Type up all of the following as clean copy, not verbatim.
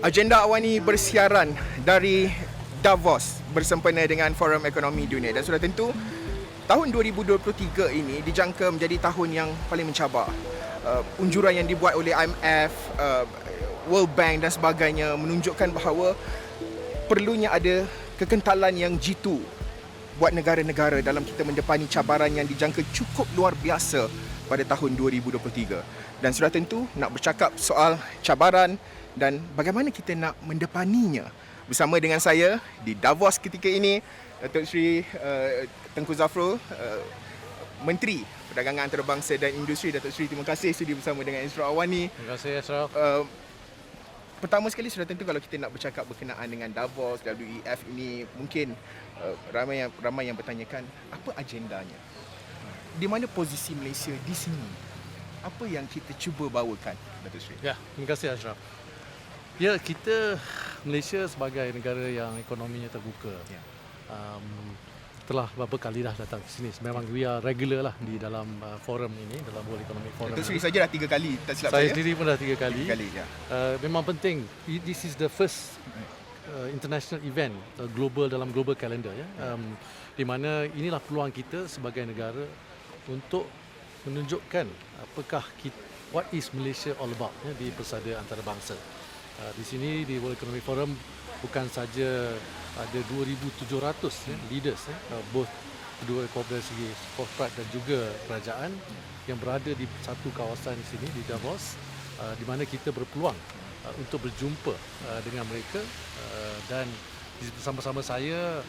Agenda awal ini bersiaran dari Davos bersempena dengan Forum Ekonomi Dunia, dan sudah tentu tahun 2023 ini dijangka menjadi tahun yang paling mencabar. Unjuran yang dibuat oleh IMF, World Bank dan sebagainya menunjukkan bahawa perlunya ada kekentalan yang jitu buat negara-negara dalam kita mendepani cabaran yang dijangka cukup luar biasa pada tahun 2023. Dan sudah tentu nak bercakap soal cabaran dan bagaimana kita nak mendepaninya, bersama dengan saya di Davos ketika ini, Datuk Seri Tengku Zafrul, Menteri Perdagangan Antarabangsa dan Industri. Datuk Seri, terima kasih sudi bersama dengan Ashraf Awani. Terima kasih Ashraf. Pertama sekali, sudah tentu kalau kita nak bercakap berkenaan dengan Davos, WEF ini, mungkin ramai yang bertanyakan apa agendanya, di mana posisi Malaysia di sini, apa yang kita cuba bawakan, Datuk Seri? Ya, terima kasih Ashraf. Ya, kita Malaysia sebagai negara yang ekonominya terbuka, telah beberapa kali dah datang ke sini. Memang we are regular lah di dalam forum ini, dalam World Economic Forum. Datuk Seri saja dah 3 kali, tak silap Saya sendiri pun dah 3 kali. 3 kali, ya. Memang penting. This is the first international event global dalam global calendar, ya. Di mana inilah peluang kita sebagai negara untuk menunjukkan apakah what is Malaysia all about, ya, di persada antarabangsa. Di sini di World Economic Forum bukan saja ada 2,700 leaders, both kedua dari segi korporat dan juga kerajaan yang berada di satu kawasan sini di Davos, di mana kita berpeluang untuk berjumpa dengan mereka, dan bersama-sama saya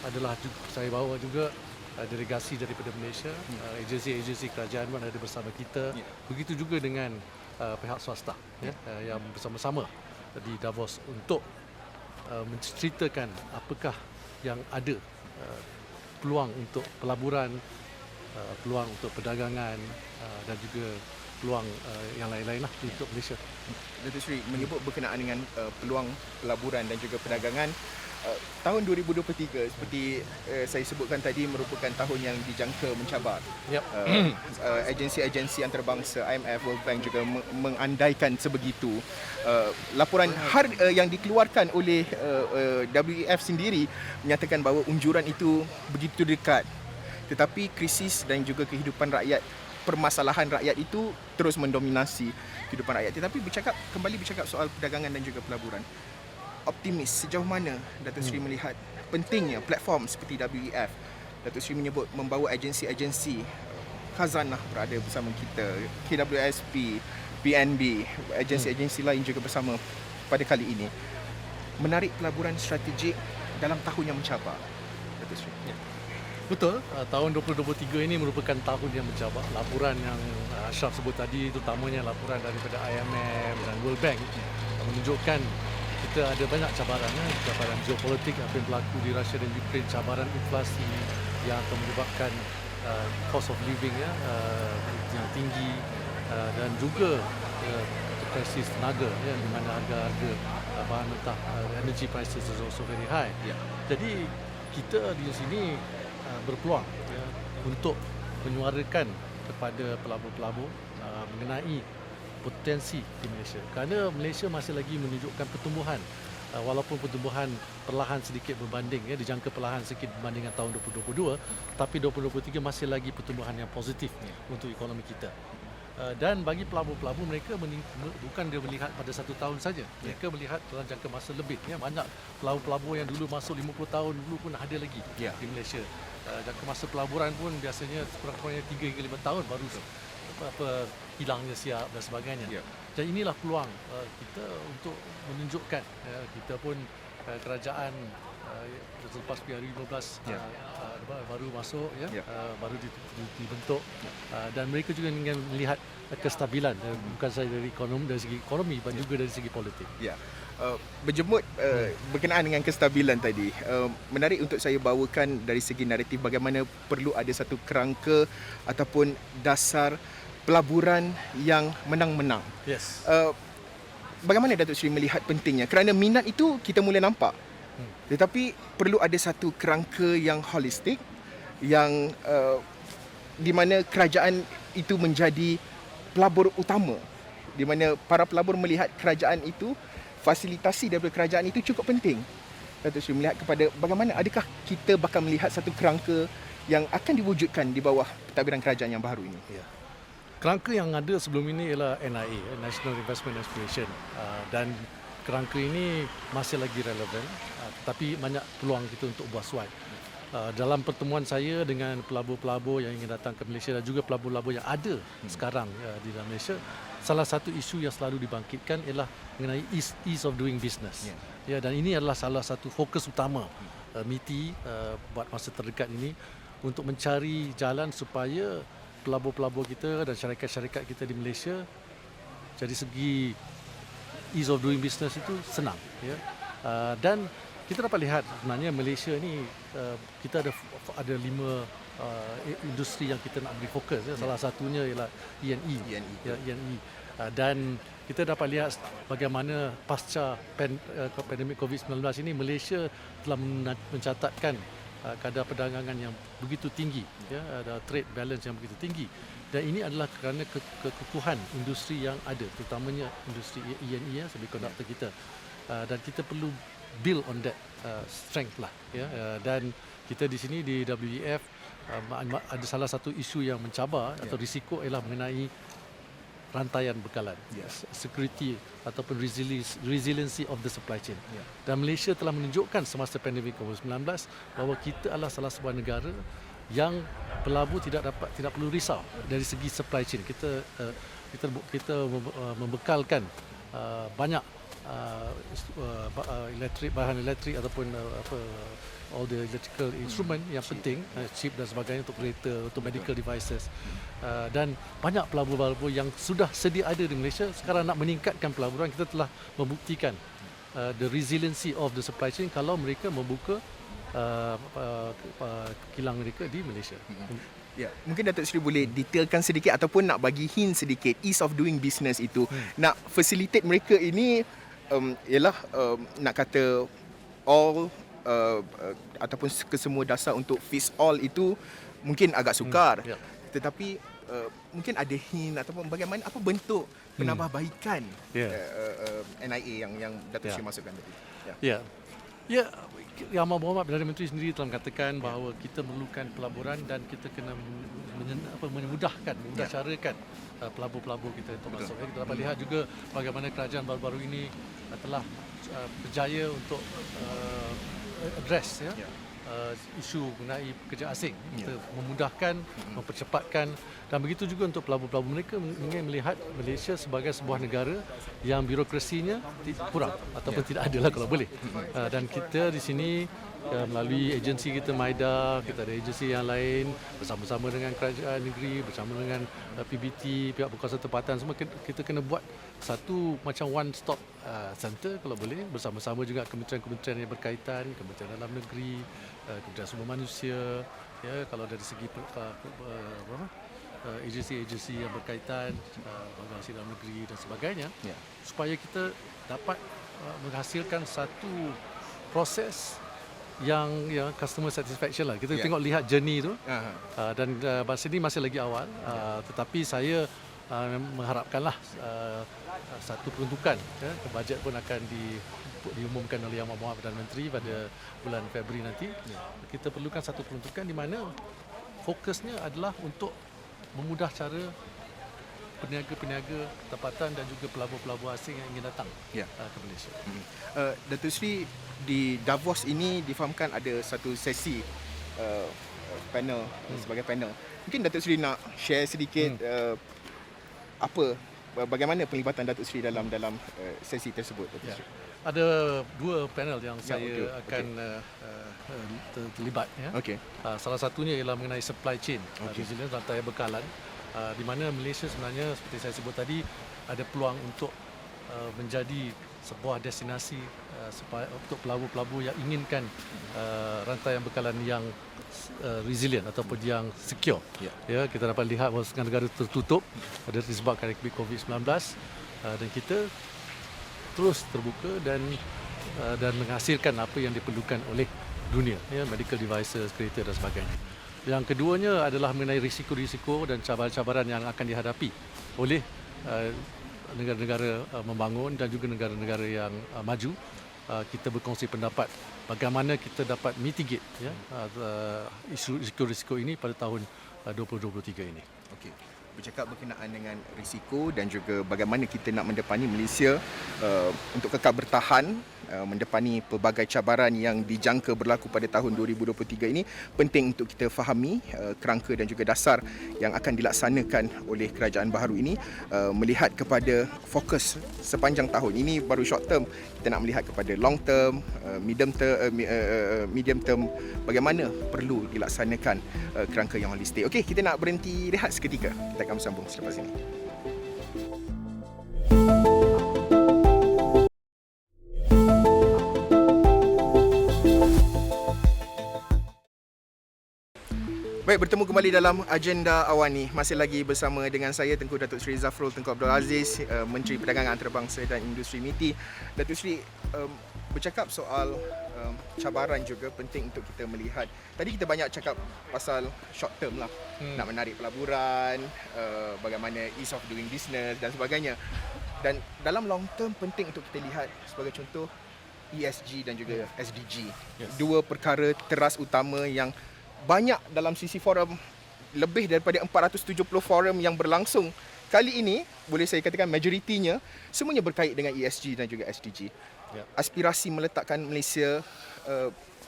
adalah saya bawa juga delegasi daripada Malaysia, agensi-agensi kerajaan pun ada bersama kita. Begitu juga dengan pihak swasta, yang bersama-sama di Davos untuk menceritakan apakah yang ada peluang untuk pelaburan, peluang untuk perdagangan, dan juga peluang yang lain-lain lah untuk Malaysia. Datuk Seri menyebut berkenaan dengan peluang pelaburan dan juga perdagangan. Tahun 2023 seperti saya sebutkan tadi merupakan tahun yang dijangka mencabar. Yep. Agensi-agensi antarabangsa, IMF, World Bank juga mengandaikan sebegitu. Laporan yang dikeluarkan oleh WEF sendiri menyatakan bahawa unjuran itu begitu dekat, tetapi krisis dan juga kehidupan rakyat, permasalahan rakyat itu terus mendominasi kehidupan rakyat. Tetapi kembali bercakap soal perdagangan dan juga pelaburan, optimis sejauh mana Datuk Seri melihat pentingnya platform seperti WEF? Datuk Seri menyebut membawa agensi-agensi khazanah berada bersama kita, KWSP, PNB, agensi-agensi lain juga bersama pada kali ini, menarik pelaburan strategik dalam tahun yang mencabar, Datuk Seri. Betul, tahun 2023 ini merupakan tahun yang mencabar. Laporan yang Ashraf sebut tadi, terutamanya laporan daripada IMF dan World Bank, menunjukkan kita ada banyak cabaran, cabaran geopolitik apa yang berlaku di Rusia dan Ukraine, cabaran inflasi yang akan menyebabkan cost of living yang tinggi, dan juga krisis tenaga, di mana harga bahan mentah, energy prices is also very high. Jadi kita di sini berpeluang, untuk menyuarakan kepada pelabur-pelabur mengenai potensi di Malaysia, kerana Malaysia masih lagi menunjukkan pertumbuhan, walaupun pertumbuhan perlahan sedikit berbanding, dijangka perlahan sedikit berbanding dengan tahun 2022, tapi 2023 masih lagi pertumbuhan yang positif untuk ekonomi kita. Dan bagi pelabur-pelabur, mereka bukan dia melihat pada 1 tahun saja, mereka melihat dalam jangka masa lebih. Banyak pelabur-pelabur yang dulu masuk 50 tahun dulu pun ada lagi di Malaysia. Jangka masa pelaburan pun biasanya kurang-kurangnya 3 hingga 5 tahun baru hilangnya siap dan sebagainya. Dan inilah peluang kita untuk menunjukkan, kita pun kerajaan selepas PRU15 baru masuk, baru dibentuk, dan mereka juga ingin melihat kestabilan, bukan saja dari segi ekonomi, dan juga dari segi politik. Berjemut berkenaan dengan kestabilan tadi, menarik untuk saya bawakan dari segi naratif bagaimana perlu ada satu kerangka ataupun dasar pelaburan yang menang-menang. Bagaimana Datuk Seri melihat pentingnya? Kerana minat itu kita mula nampak, tetapi perlu ada satu kerangka yang holistik, yang di mana kerajaan itu menjadi pelabur utama, di mana para pelabur melihat kerajaan itu fasilitasi daripada kerajaan itu cukup penting. Datuk Seri melihat kepada bagaimana, adakah kita bakal melihat satu kerangka yang akan diwujudkan di bawah pentadbiran kerajaan yang baru ini? Ya. Kerangka yang ada sebelum ini ialah NIA, National Investment Aspiration, dan kerangka ini masih lagi relevan, tetapi banyak peluang kita untuk buat suai. Dalam pertemuan saya dengan pelabur-pelabur yang ingin datang ke Malaysia dan juga pelabur-pelabur yang ada sekarang di dalam Malaysia, salah satu isu yang selalu dibangkitkan ialah mengenai ease of doing business. Ya, dan ini adalah salah satu fokus utama MITI buat masa terdekat ini, untuk mencari jalan supaya pelabur-pelabur kita dan syarikat-syarikat kita di Malaysia dari segi ease of doing business itu senang. Ya. Dan kita dapat lihat sebenarnya Malaysia ni kita ada 5 industri yang kita nak beri fokus. Ya. Salah satunya ialah E&E. Ya, E&E. Dan kita dapat lihat bagaimana pasca pandemik COVID-19 ini Malaysia telah mencatatkan kadar perdagangan yang begitu tinggi, ya, ada trade balance yang begitu tinggi, dan ini adalah kerana kekukuhan industri yang ada, terutamanya industri E&E, semiconductor kita, dan kita perlu build on that strength lah, ya. Dan kita di sini di WEF ada salah satu isu yang mencabar atau risiko ialah mengenai rantaian bekalan, security ataupun resiliency of the supply chain. Dan Malaysia telah menunjukkan semasa pandemik COVID-19 bahawa kita adalah salah sebuah negara yang pelabur tidak perlu risau dari segi supply chain. Kita membekalkan banyak bahan elektrik ataupun all the electrical instrument yang penting, chip dan sebagainya untuk kereta, untuk medical devices, dan banyak pelabur-pelabur yang sudah sedia ada di Malaysia. Sekarang nak meningkatkan pelaburan, kita telah membuktikan the resiliency of the supply chain kalau mereka membuka kilang mereka di Malaysia. Ya, mungkin Datuk Seri boleh detailkan sedikit ataupun nak bagi hint sedikit ease of doing business itu. Nak facilitate mereka ini ialah nak kata all ataupun kesemua dasar untuk fix all itu mungkin agak sukar. Tetapi mungkin ada hint ataupun bagaimana, apa bentuk penambahbaikan NIA yang Datuk Seri masukkan tadi. Ya. Yang Amat Berhormat Perdana Menteri sendiri telah mengatakan bahawa kita memerlukan pelaburan dan kita kena memudahkan carakan pelabur-pelabur kita untuk masuk. Kita dapat lihat juga bagaimana kerajaan baru-baru ini telah berjaya untuk address isu mengenai pekerja asing. Kita memudahkan, mempercepatkan, dan begitu juga untuk pelabur-pelabur. Mereka ingin melihat Malaysia sebagai sebuah negara yang birokrasinya kurang ataupun tidak ada lah kalau boleh. Dan kita di sini melalui agensi kita MIDA, kita ada agensi yang lain bersama-sama dengan kerajaan negeri, bersama dengan PBT, pihak berkuasa tempatan, semua kita kena buat satu macam one stop center kalau boleh, bersama-sama juga kementerian-kementerian yang berkaitan, Kementerian Dalam Negeri, Kementerian Sumber Manusia, ya, kalau dari segi agensi-agensi yang berkaitan, Bagasi Dalam Negeri dan sebagainya, supaya kita dapat menghasilkan satu proses yang customer satisfaction lah. Kita tengok lihat journey tu, dan masa ini masih lagi awal, tetapi saya mengharapkanlah satu peruntukan, bajet pun akan diumumkan oleh Yang Amat Perdana Menteri pada bulan Februari nanti. Kita perlukan satu peruntukan di mana fokusnya adalah untuk memudah cara peniaga-peniaga tempatan dan juga pelabur-pelabur asing yang ingin datang ke Malaysia. Datuk Seri, di Davos ini difahamkan ada satu sesi panel, sebagai panel. Mungkin Datuk Seri nak share sedikit bagaimana pelibatan Datuk Seri dalam sesi tersebut. Ada 2 panel yang saya akan terlibat. Salah satunya ialah mengenai supply chain, resilience rantai bekalan, di mana Malaysia sebenarnya seperti saya sebut tadi ada peluang untuk menjadi sebuah destinasi untuk pelabur-pelabur yang inginkan rantaian bekalan yang resilient ataupun yang secure. Kita dapat lihat bahawa negara tertutup disebabkan COVID-19, dan kita terus terbuka dan menghasilkan apa yang diperlukan oleh dunia, medical devices, kereta dan sebagainya. Yang keduanya adalah mengenai risiko-risiko dan cabaran-cabaran yang akan dihadapi oleh negara-negara membangun dan juga negara-negara yang maju, kita berkongsi pendapat bagaimana kita dapat mitigate isu risiko ini pada tahun 2023 ini. Okey. Bercakap berkenaan dengan risiko dan juga bagaimana kita nak mendepani Malaysia untuk kekal bertahan mendepani pelbagai cabaran yang dijangka berlaku pada tahun 2023 ini, penting untuk kita fahami kerangka dan juga dasar yang akan dilaksanakan oleh kerajaan baharu ini, melihat kepada fokus sepanjang tahun. Ini baru short term, kita nak melihat kepada long term, medium term, bagaimana perlu dilaksanakan kerangka yang holistik. Okey, kita nak berhenti rehat seketika. Kita akan bersambung selepas ini. Baik, bertemu kembali dalam agenda awal ni. Masih lagi bersama dengan saya Tengku Datuk Seri Zafrul Tengku Abdul Aziz, Menteri Perdagangan Antarabangsa dan Industri MITI. Datuk Seri, bercakap soal cabaran juga penting untuk kita melihat. Tadi kita banyak cakap pasal short term lah, nak menarik pelaburan, bagaimana ease of doing business dan sebagainya. Dan dalam long term penting untuk kita lihat sebagai contoh ESG dan juga SDG. Yes. Dua perkara teras utama yang banyak dalam sisi forum, lebih daripada 470 forum yang berlangsung kali ini, boleh saya katakan majoritinya semuanya berkait dengan ESG dan juga SDG. Ya. Aspirasi meletakkan Malaysia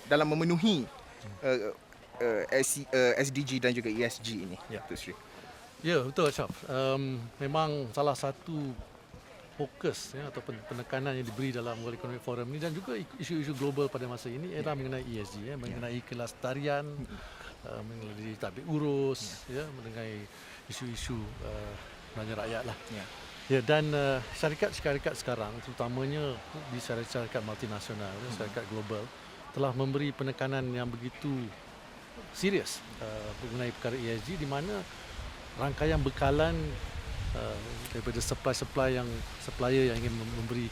dalam memenuhi SDG dan juga ESG ini. Ya. Datuk Seri. Ya, betul Syaf. Memang salah satu fokus ataupun penekanan yang diberi dalam World Economic Forum ini dan juga isu-isu global pada masa ini ialah mengenai ESG, mengenai kelestarian, mengenai tabik urus, mengenai isu-isu belanja rakyat lah. Ya, dan syarikat-syarikat sekarang, terutamanya di syarikat multinasional, syarikat global, telah memberi penekanan yang begitu serius mengenai perkara ESG, di mana rangkaian bekalan daripada supplier yang ingin memberi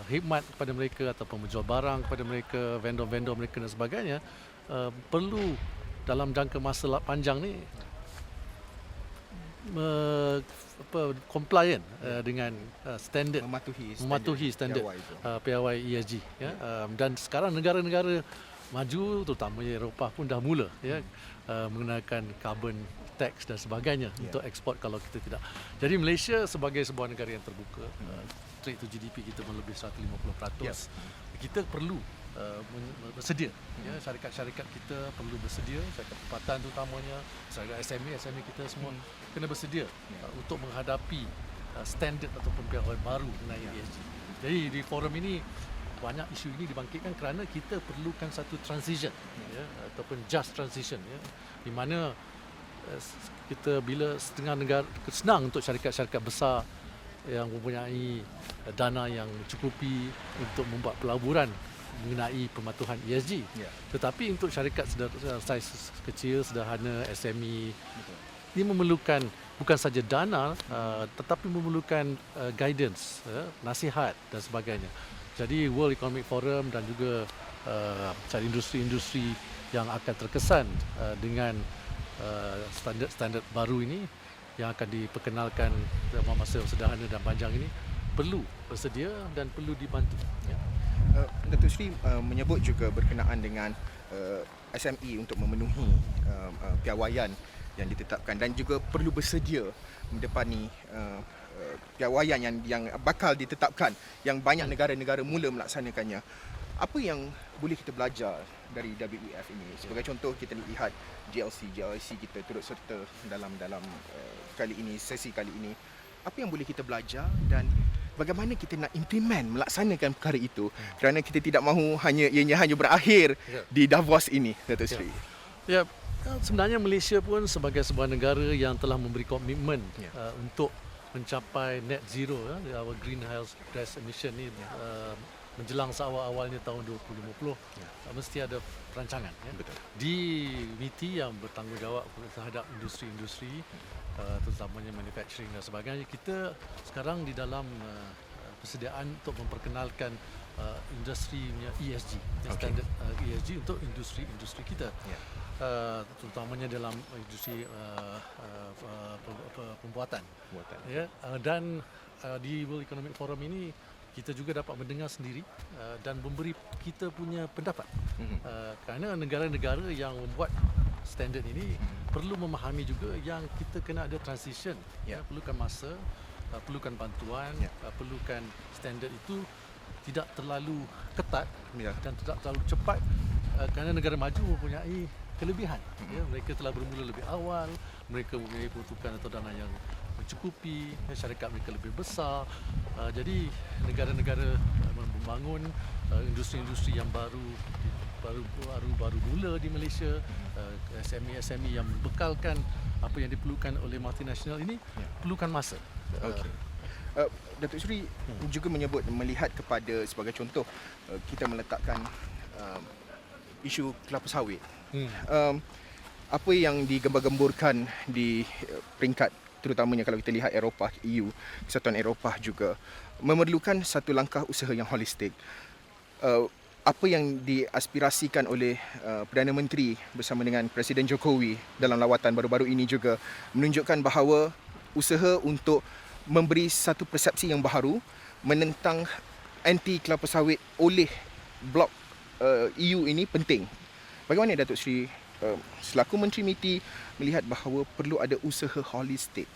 khidmat kepada mereka ataupun menjual barang kepada mereka, vendor-vendor mereka dan sebagainya, perlu dalam jangka masa panjang ni compliant dengan standard, mematuhi standard PAY ESG. Dan sekarang negara-negara maju, terutamanya Eropah pun dah mula menggunakan carbon tax dan sebagainya untuk ekspor kalau kita tidak. Jadi Malaysia sebagai sebuah negara yang terbuka, trade to GDP kita melebihi 150%. Kita perlu bersedia. Syarikat-syarikat kita perlu bersedia, syarikat tempatan terutamanya, syarikat SME kita semua kena bersedia untuk menghadapi standard ataupun PAY baru mengenai ESG. Jadi di forum ini banyak isu ini dibangkitkan kerana kita perlukan satu transition ataupun just transition, di mana kita bila setengah negara senang untuk syarikat-syarikat besar yang mempunyai dana yang mencukupi untuk membuat pelaburan mengenai pematuhan ESG. Tetapi untuk syarikat saiz kecil, sederhana, SME, ini memerlukan bukan saja dana tetapi memerlukan guidance, nasihat dan sebagainya. Jadi World Economic Forum dan juga industri-industri yang akan terkesan dengan standard baru ini yang akan diperkenalkan dalam masa sederhana dan panjang ini perlu bersedia dan perlu dibantu. Datuk Seri menyebut juga berkenaan dengan SME untuk memenuhi piawaian yang ditetapkan dan juga perlu bersedia mendepani piawaian yang bakal ditetapkan yang banyak negara-negara mula melaksanakannya. Apa yang boleh kita belajar dari WEF ini? Sebagai contoh, kita lihat GLC kita turut serta dalam sesi kali ini. Apa yang boleh kita belajar dan bagaimana kita nak implement, melaksanakan perkara itu, kerana kita tidak mahu ianya hanya berakhir di Davos ini, Datuk Seri. Ya, sebenarnya Malaysia pun sebagai sebuah negara yang telah memberi komitmen untuk mencapai net zero, our greenhouse gas emission ni menjelang seawal-awalnya tahun 2050, mesti ada perancangan di MITI yang bertanggungjawab terhadap industri-industri, terutamanya manufacturing dan sebagainya. Kita sekarang di dalam persediaan untuk memperkenalkan industri punya ESG, standard ESG untuk industri kita. Terutamanya dalam industri pembuatan. Ya, dan di World Economic Forum ini kita juga dapat mendengar sendiri dan memberi kita punya pendapat. Kerana negara-negara yang membuat standard ini perlu memahami juga yang kita kena ada transition, perlukan masa, perlukan bantuan, perlukan standard itu tidak terlalu ketat dan tidak terlalu cepat, kerana negara maju mempunyai kelebihan. Mereka telah bermula lebih awal, mereka mempunyai peruntukan atau dana yang mencukupi, syarikat mereka lebih besar. Jadi negara-negara membangun industri-industri yang baru mula di Malaysia, SME yang membekalkan apa yang diperlukan oleh multinasional ini perlukan masa. Datuk Seri juga menyebut, melihat kepada sebagai contoh, kita meletakkan isu kelapa sawit. Apa yang digembar-gemburkan di peringkat, terutamanya kalau kita lihat Eropah, EU, Kesatuan Eropah juga memerlukan satu langkah usaha yang holistik. Apa yang diaspirasikan oleh Perdana Menteri bersama dengan Presiden Jokowi dalam lawatan baru-baru ini juga menunjukkan bahawa usaha untuk memberi satu persepsi yang baharu menentang anti kelapa sawit oleh blok EU ini penting. Bagaimana Datuk Seri selaku Menteri MITI melihat bahawa perlu ada usaha holistik,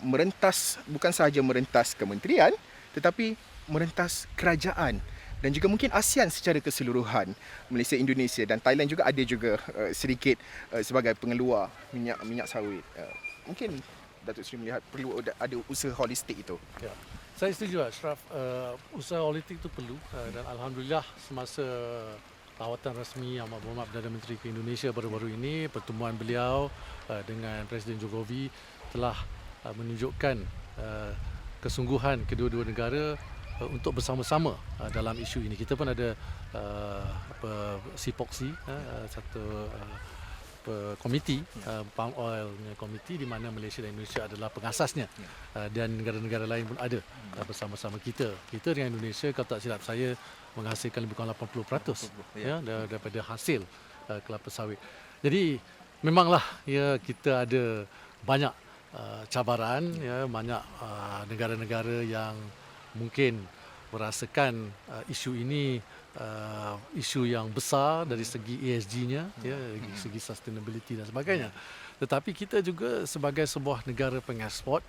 merentas, bukan sahaja merentas kementerian tetapi merentas kerajaan dan juga mungkin ASEAN secara keseluruhan, Malaysia, Indonesia dan Thailand juga ada juga sedikit sebagai pengeluar minyak sawit. Mungkin Datuk Seri melihat perlu ada usaha holistik itu. Ya. Saya setuju Ashraf, usaha holistik itu perlu, dan alhamdulillah semasa lawatan rasmi Yang Berhormat Perdana Menteri ke Indonesia baru-baru ini, pertemuan beliau dengan Presiden Jokowi telah menunjukkan kesungguhan kedua-dua negara untuk bersama-sama dalam isu ini. Kita pun ada SIPOKSI, satu komiti, Palm Oil Komiti, di mana Malaysia dan Indonesia adalah pengasasnya, dan negara-negara lain pun ada bersama-sama kita. Kita dengan Indonesia, kalau tak silap saya, menghasilkan lebih kurang 80% daripada hasil kelapa sawit. Jadi memanglah kita ada banyak cabaran, banyak negara-negara yang mungkin merasakan isu ini isu yang besar dari segi ESG-nya, dari segi sustainability dan sebagainya. Tetapi kita juga sebagai sebuah negara pengeksport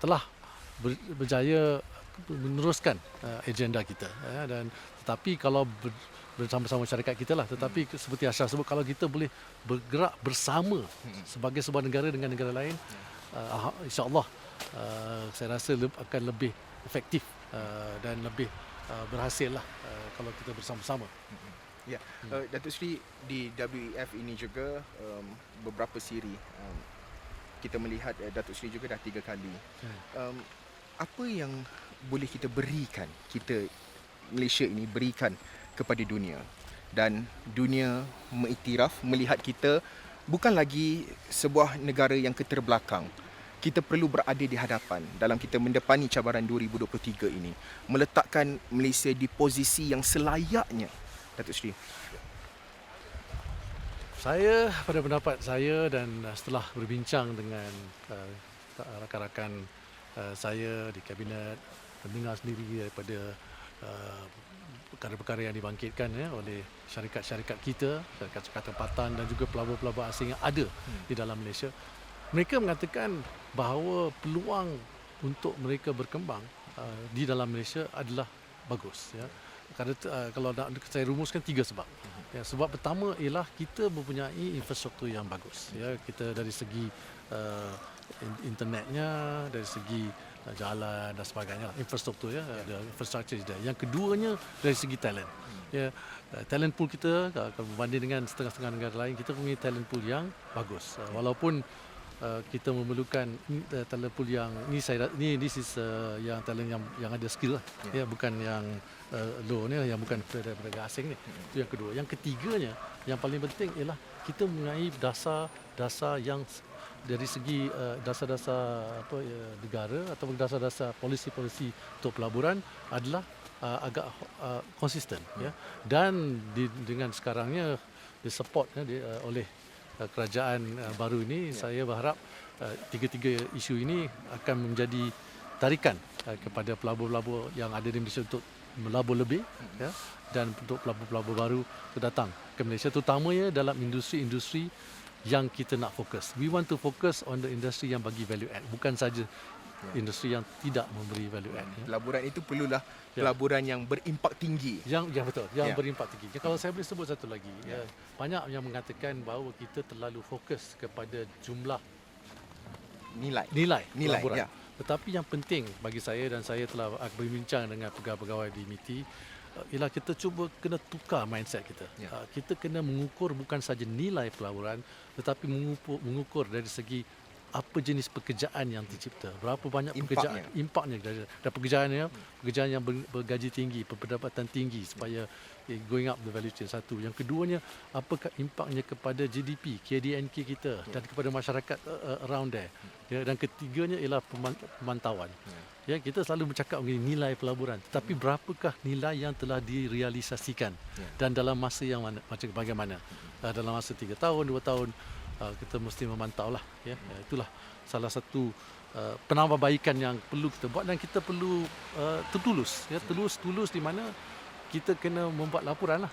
telah berjaya meneruskan agenda kita, dan tetapi kalau bersama-sama syarikat kita lah, tetapi seperti Ashraf sebut, kalau kita boleh bergerak bersama sebagai sebuah negara dengan negara lain, insya-Allah saya rasa akan lebih efektif dan lebih berhasil lah kalau kita bersama-sama. Ya, Datuk Seri, di WEF ini juga beberapa siri kita melihat Datuk Seri juga dah 3 kali. Apa yang boleh kita berikan, kita Malaysia ini berikan kepada dunia, dan dunia mengiktiraf, melihat kita bukan lagi sebuah negara yang keterbelakang. Kita perlu berada di hadapan dalam kita mendepani cabaran 2023 ini, meletakkan Malaysia di posisi yang selayaknya. Datuk Seri. Saya, pada pendapat saya, dan setelah berbincang dengan rakan-rakan saya di Kabinet, mendengar sendiri daripada perkara-perkara yang dibangkitkan oleh syarikat-syarikat kita, syarikat-syarikat tempatan dan juga pelabur-pelabur asing yang ada di dalam Malaysia. Mereka mengatakan bahawa peluang untuk mereka berkembang di dalam Malaysia adalah bagus. Kerana kalau nak saya rumuskan 3 sebab. Sebab pertama ialah kita mempunyai infrastruktur yang bagus. Kita dari segi internetnya, dari segi jalan dan sebagainya, infrastruktur, ada infrastruktur dia. Yang keduanya dari segi talent. Talent pool kita, kalau berbanding dengan setengah-setengah negara lain, kita punya talent pool yang bagus. Walaupun kita memerlukan talent pool yang this is yang talent yang ada skill lah, bukan yang low ni, yang bukan daripada asing ni. Itu yang kedua. Yang ketiganya, yang paling penting ialah kita mempunyai dasar yang dari segi dasar-dasar negara atau dasar-dasar polisi-polisi untuk pelaburan adalah agak konsisten, ya. Dan dengan sekarangnya disupport oleh kerajaan baru ini, saya berharap tiga-tiga isu ini akan menjadi tarikan kepada pelabur-pelabur yang ada di Malaysia untuk melabur lebih, ya, dan untuk pelabur-pelabur baru untuk datang ke Malaysia, terutamanya dalam industri-industri yang kita nak fokus. We want to focus on the industry yang bagi value add, bukan saja industri yang tidak memberi value add. Ya. Pelaburan itu perlulah pelaburan yang berimpak tinggi. Yang betul, yang berimpak tinggi. Kalau saya boleh sebut satu lagi, banyak yang mengatakan bahawa kita terlalu fokus kepada jumlah nilai pelaburan. Tetapi yang penting bagi saya, dan saya telah berbincang dengan pegawai-pegawai di MITI, ialah kita cuba kena tukar mindset kita. Kita kena mengukur bukan saja nilai pelaburan, tetapi mengukur dari segi apa jenis pekerjaan yang tercipta, berapa banyak pekerjaan, impaknya dari pekerjaan yang bergaji tinggi, pendapatan tinggi, supaya going up the value chain. Satu. Yang keduanya, apakah impaknya kepada GDP, KDNK kita dan kepada masyarakat around there. Ya, dan ketiganya ialah pemantauan. Ya, kita selalu bercakap mengenai nilai pelaburan, tetapi berapakah nilai yang telah direalisasikan dan dalam masa yang mana, macam bagaimana? Dalam masa 3 tahun, 2 tahun, kita mesti memantau lah. Ya. Itulah salah satu penambahbaikan yang perlu kita buat, dan kita perlu tertulus. Ya, tulus di mana kita kena membuat laporan lah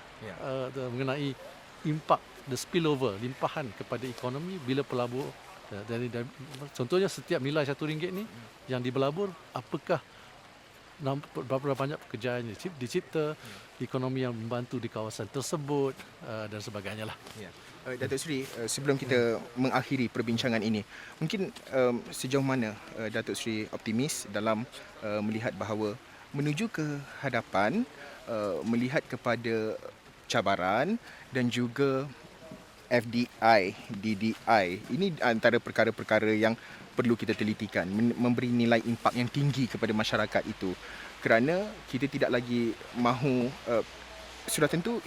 mengenai impak, the spillover, limpahan kepada ekonomi bila pelabur. Dari contohnya setiap nilai RM1 ni yang dibelabur, apakah berapa banyak pekerjaan yang dicipta, ekonomi yang membantu di kawasan tersebut, dan sebagainya lah. Datuk Seri, sebelum kita mengakhiri perbincangan ini, mungkin sejauh mana Datuk Seri optimis dalam melihat bahawa menuju ke hadapan, melihat kepada cabaran dan juga FDI, DDI, ini antara perkara-perkara yang perlu kita telitikan, memberi nilai impak yang tinggi kepada masyarakat itu, kerana kita tidak lagi mahu, sudah tentu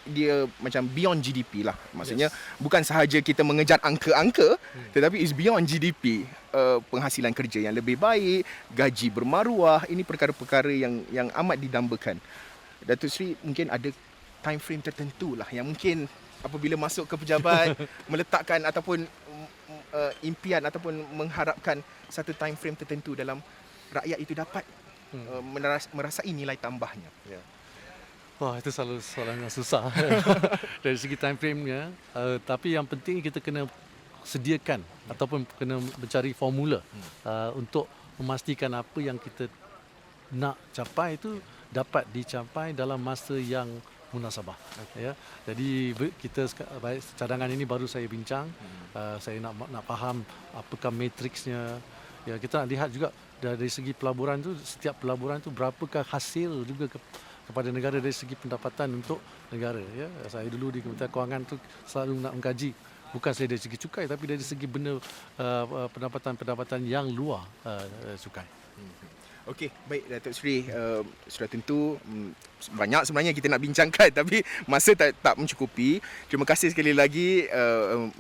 dia macam beyond GDP lah, maksudnya bukan sahaja kita mengejar angka-angka, tetapi is beyond GDP. Penghasilan kerja yang lebih baik, gaji bermaruah, ini perkara-perkara yang amat didambakan. Datuk Seri mungkin ada time frame tertentu lah yang mungkin apabila masuk ke pejabat meletakkan ataupun impian ataupun mengharapkan satu time frame tertentu dalam rakyat itu dapat merasai nilai tambahnya. Wah, itu selalu soalan yang susah dari segi time frame-nya. Tapi yang penting kita kena sediakan ataupun kena mencari formula untuk memastikan apa yang kita nak capai itu dapat dicapai dalam masa yang munasabah. Ya. Jadi kita cadangan ini baru saya bincang. Saya nak faham apakah matriksnya. Ya, kita nak lihat juga dari segi pelaburan tu, setiap pelaburan tu berapakah hasil juga kepada negara dari segi pendapatan untuk negara. Ya. Saya dulu di Kementerian Kewangan tu selalu nak mengkaji bukan saja dari segi cukai, tapi dari segi benda pendapatan yang luar cukai. Okey, baik Datuk Seri, sudah tentu banyak sebenarnya kita nak bincangkan, tapi masa tak mencukupi. Terima kasih sekali lagi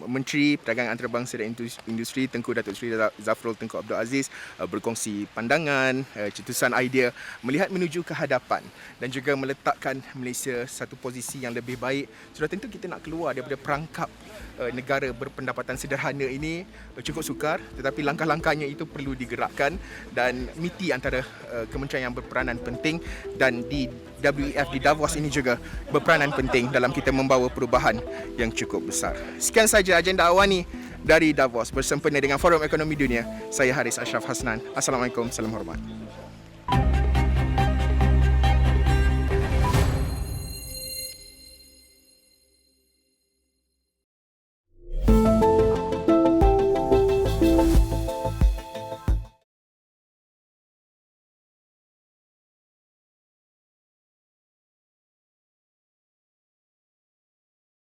Menteri Perdagangan Antarabangsa dan Industri Tengku Datuk Seri Zafrul Tengku Abdul Aziz berkongsi pandangan, cetusan idea melihat menuju ke hadapan dan juga meletakkan Malaysia satu posisi yang lebih baik. Sudah tentu kita nak keluar daripada perangkap negara berpendapatan sederhana ini cukup sukar, tetapi langkah-langkahnya itu perlu digerakkan, dan MITI antara kementerian yang berperanan penting, dan di WEF di Davos ini juga berperanan penting dalam kita membawa perubahan yang cukup besar. Sekian saja agenda awani dari Davos bersempena dengan Forum Ekonomi Dunia. Saya Haris Ashraf Hasnan. Assalamualaikum, salam hormat.